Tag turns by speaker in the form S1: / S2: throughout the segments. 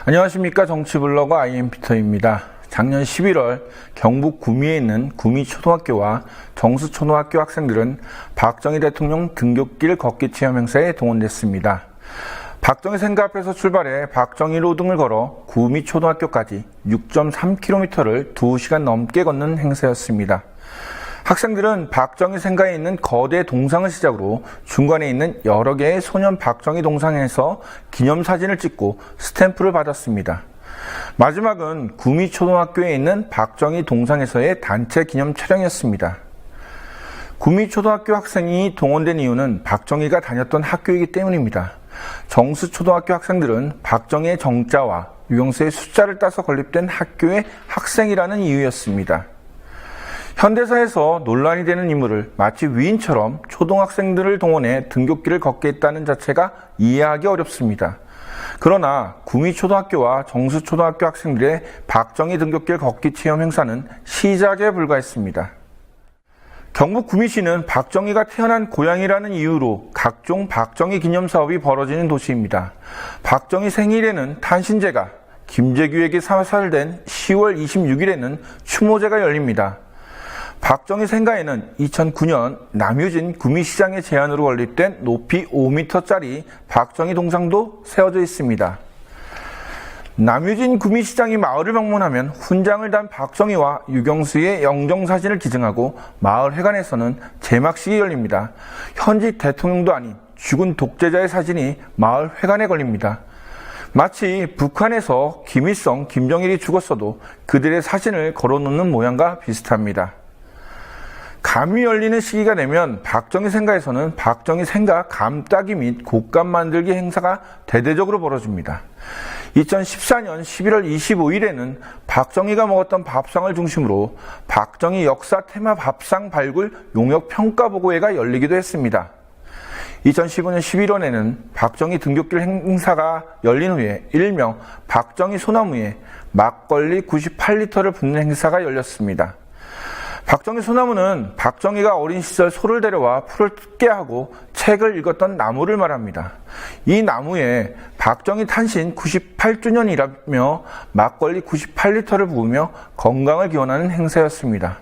S1: 안녕하십니까. 정치블로거 IM피터입니다. 작년 11월 경북 구미에 있는 구미초등학교와 정수초등학교 학생들은 박정희 대통령 등굣길 걷기 체험 행사에 동원됐습니다. 박정희 생가 앞에서 출발해 박정희로 등을 걸어 구미초등학교까지 6.3km를 2시간 넘게 걷는 행사였습니다. 학생들은 박정희 생가에 있는 거대 동상을 시작으로 중간에 있는 여러 개의 소년 박정희 동상에서 기념사진을 찍고 스탬프를 받았습니다. 마지막은 구미초등학교에 있는 박정희 동상에서의 단체 기념 촬영이었습니다. 구미초등학교 학생이 동원된 이유는 박정희가 다녔던 학교이기 때문입니다. 정수초등학교 학생들은 박정희의 정자와 유경수의 숫자를 따서 건립된 학교의 학생이라는 이유였습니다. 현대사에서 논란이 되는 인물을 마치 위인처럼 초등학생들을 동원해 등굣길을 걷게 했다는 자체가 이해하기 어렵습니다. 그러나 구미초등학교와 정수초등학교 학생들의 박정희 등굣길 걷기 체험 행사는 시작에 불과했습니다. 경북 구미시는 박정희가 태어난 고향이라는 이유로 각종 박정희 기념 사업이 벌어지는 도시입니다. 박정희 생일에는 탄신제가, 김재규에게 사살된 10월 26일에는 추모제가 열립니다. 박정희 생가에는 2009년 남유진 구미시장의 제안으로 건립된 높이 5m짜리 박정희 동상도 세워져 있습니다. 남유진 구미시장이 마을을 방문하면 훈장을 단 박정희와 유경수의 영정사진을 기증하고 마을 회관에서는 제막식이 열립니다. 현직 대통령도 아닌 죽은 독재자의 사진이 마을 회관에 걸립니다. 마치 북한에서 김일성, 김정일이 죽었어도 그들의 사진을 걸어놓는 모양과 비슷합니다. 감이 열리는 시기가 되면 박정희 생가에서는 박정희 생가 감따기 및 곶감 만들기 행사가 대대적으로 벌어집니다. 2014년 11월 25일에는 박정희가 먹었던 밥상을 중심으로 박정희 역사 테마 밥상 발굴 용역 평가 보고회가 열리기도 했습니다. 2015년 11월에는 박정희 등굣길 행사가 열린 후에 일명 박정희 소나무에 막걸리 98리터를 붓는 행사가 열렸습니다. 박정희 소나무는 박정희가 어린 시절 소를 데려와 풀을 뜯게 하고 책을 읽었던 나무를 말합니다. 이 나무에 박정희 탄신 98주년이라며 막걸리 98리터를 부으며 건강을 기원하는 행사였습니다.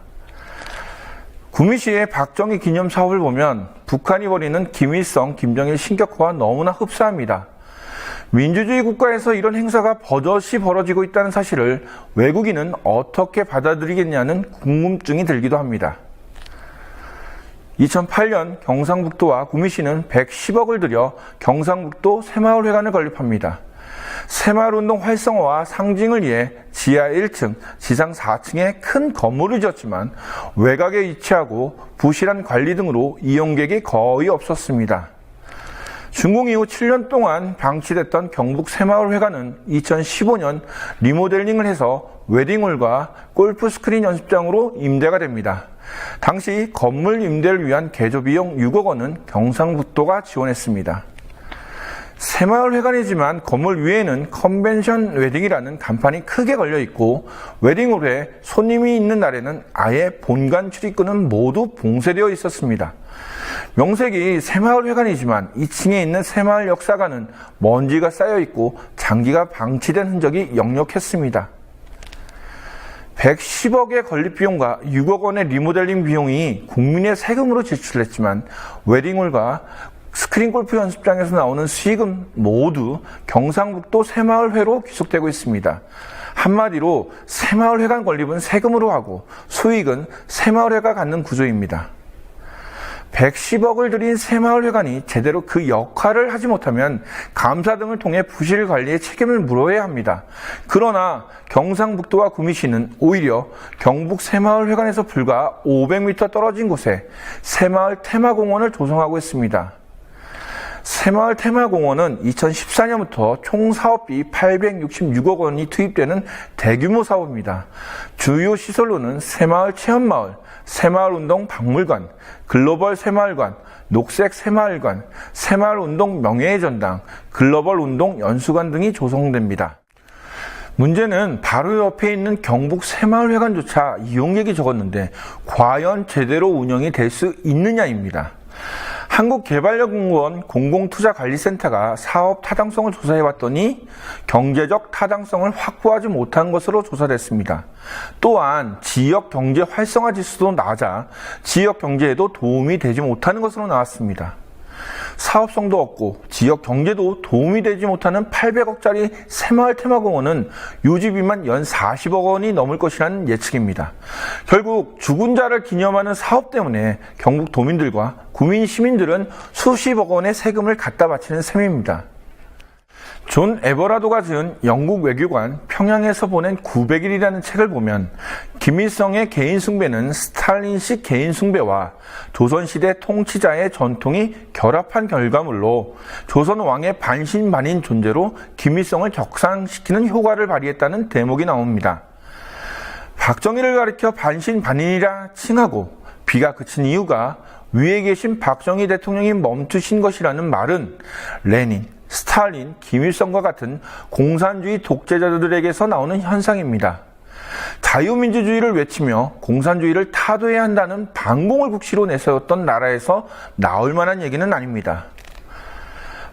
S1: 구미시의 박정희 기념 사업을 보면 북한이 벌이는 김일성, 김정일 신격화와 너무나 흡사합니다. 민주주의 국가에서 이런 행사가 버젓이 벌어지고 있다는 사실을 외국인은 어떻게 받아들이겠냐는 궁금증이 들기도 합니다. 2008년 경상북도와 구미시는 110억을 들여 경상북도 새마을회관을 건립합니다. 새마을운동 활성화와 상징을 위해 지하 1층, 지상 4층에 큰 건물을 지었지만 외곽에 위치하고 부실한 관리 등으로 이용객이 거의 없었습니다. 준공 이후 7년 동안 방치됐던 경북 새마을회관은 2015년 리모델링을 해서 웨딩홀과 골프 스크린 연습장으로 임대가 됩니다. 당시 건물 임대를 위한 개조 비용 6억 원은 경상북도가 지원했습니다. 새마을회관이지만 건물 위에는 컨벤션 웨딩이라는 간판이 크게 걸려 있고 웨딩홀에 손님이 있는 날에는 아예 본관 출입구는 모두 봉쇄되어 있었습니다. 명색이 새마을회관이지만 2층에 있는 새마을 역사관은 먼지가 쌓여있고 장기가 방치된 흔적이 역력했습니다. 110억의 건립 비용과 6억 원의 리모델링 비용이 국민의 세금으로 지출했지만 웨딩홀과 스크린 골프 연습장에서 나오는 수익은 모두 경상북도 새마을회로 귀속되고 있습니다. 한마디로 새마을회관 건립은 세금으로 하고 수익은 새마을회가 갖는 구조입니다. 110억을 들인 새마을회관이 제대로 그 역할을 하지 못하면 감사 등을 통해 부실 관리에 책임을 물어야 합니다. 그러나 경상북도와 구미시는 오히려 경북 새마을회관에서 불과 500m 떨어진 곳에 새마을 테마공원을 조성하고 있습니다. 새마을 테마공원은 2014년부터 총 사업비 866억 원이 투입되는 대규모 사업입니다. 주요 시설로는 새마을 체험마을, 새마을운동 박물관, 글로벌 새마을관, 녹색 새마을관, 새마을운동 명예의 전당, 글로벌 운동 연수관 등이 조성됩니다. 문제는 바로 옆에 있는 경북 새마을회관조차 이용객이 적었는데 과연 제대로 운영이 될 수 있느냐입니다. 한국개발연구원 공공투자관리센터가 사업 타당성을 조사해봤더니 경제적 타당성을 확보하지 못한 것으로 조사됐습니다. 또한 지역 경제 활성화 지수도 낮아 지역 경제에도 도움이 되지 못하는 것으로 나왔습니다. 사업성도 없고 지역 경제도 도움이 되지 못하는 800억짜리 새마을 테마공원은 유지비만 연 40억 원이 넘을 것이라는 예측입니다. 결국 죽은 자를 기념하는 사업 때문에 경북 도민들과 구민 시민들은 수십억 원의 세금을 갖다 바치는 셈입니다. 존 에버라도가 지은 영국 외교관 평양에서 보낸 900일이라는 책을 보면 김일성의 개인 숭배는 스탈린식 개인 숭배와 조선시대 통치자의 전통이 결합한 결과물로 조선 왕의 반신반인 존재로 김일성을 격상시키는 효과를 발휘했다는 대목이 나옵니다. 박정희를 가리켜 반신반인이라 칭하고 비가 그친 이유가 위에 계신 박정희 대통령이 멈추신 것이라는 말은 레닌, 스탈린, 김일성과 같은 공산주의 독재자들에게서 나오는 현상입니다. 자유민주주의를 외치며 공산주의를 타도해야 한다는 반공을 국시로 내세웠던 나라에서 나올 만한 얘기는 아닙니다.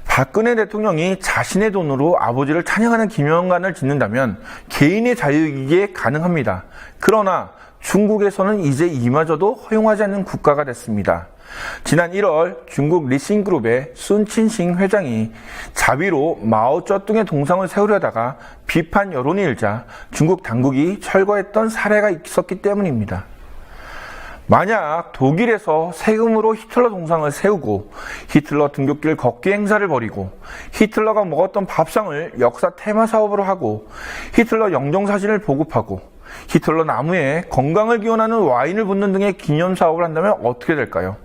S1: 박근혜 대통령이 자신의 돈으로 아버지를 찬양하는 기념관을 짓는다면 개인의 자유이기에 가능합니다. 그러나 중국에서는 이제 이마저도 허용하지 않는 국가가 됐습니다. 지난 1월 중국 리싱그룹의 순친싱 회장이 자비로 마오쩌둥의 동상을 세우려다가 비판 여론이 일자 중국 당국이 철거했던 사례가 있었기 때문입니다. 만약 독일에서 세금으로 히틀러 동상을 세우고 히틀러 등굣길 걷기 행사를 벌이고 히틀러가 먹었던 밥상을 역사 테마 사업으로 하고 히틀러 영정사진을 보급하고 히틀러 나무에 건강을 기원하는 와인을 붓는 등의 기념 사업을 한다면 어떻게 될까요?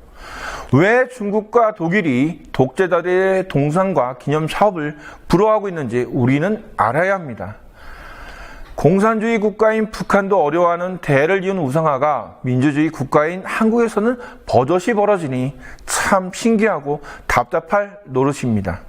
S1: 왜 중국과 독일이 독재자들의 동상과 기념 사업을 부러워하고 있는지 우리는 알아야 합니다. 공산주의 국가인 북한도 어려워하는 대를 이은 우상화가 민주주의 국가인 한국에서는 버젓이 벌어지니 참 신기하고 답답할 노릇입니다.